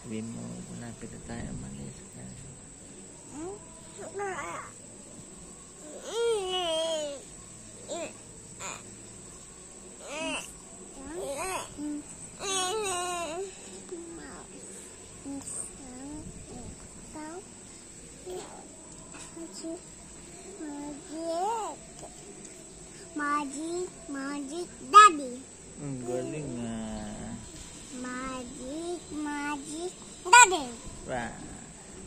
Sabihin mo, malapit na tayo umalis. Magic Daddy. Ang galing nga. Magic Daddy.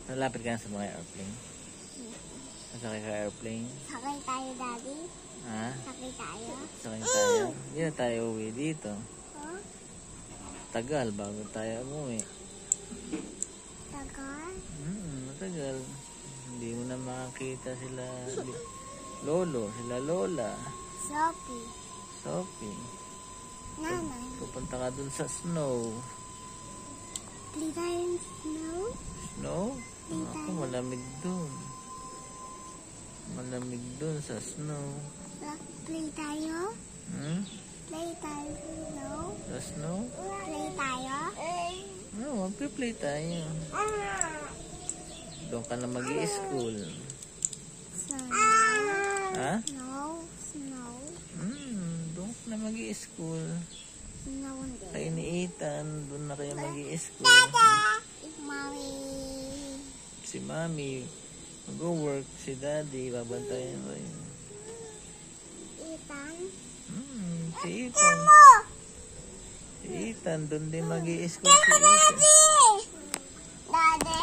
Nalapit ka na sa mga airplane? Nasakay ka airplane? Sakay tayo, Daddy. Ha? Sakay tayo. Sakay tayo? Hindi na tayo uwi dito. Oh, Tagal bago tayo umuwi. tagal. Matagal. Hindi mo na makakita sila lolo, sila lola. Sophie. Nanay. Pupunta ka dun sa snow. Play tayo ng snow. Snow? Ako, malamig dun. Malamig dun sa snow. Play tayo. Play tayo sa snow. Sa snow? Play tayo. Magpi-play tayo. Doon ka na mag-i-school. Snow. Ha? Snow. Doon ka na mag-i-school. Snow din. Kay ni Ethan, doon na kayo mag-i-school. Mommy. Si Mami, mag-work. Si Daddy, babantayan ko yun. Ethan. Si Ethan. Si Ethan, doon din mag-i-school si Ethan. Daddy.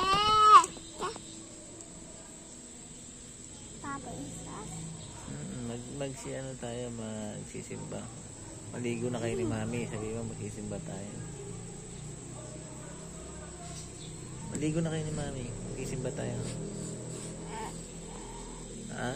Papa is us. Magsisimba. Maligo na kayo ni Mami. Sabi mo, magsisimba tayo. Maligo na kayo ni Mami. Magsisimba tayo. Ha?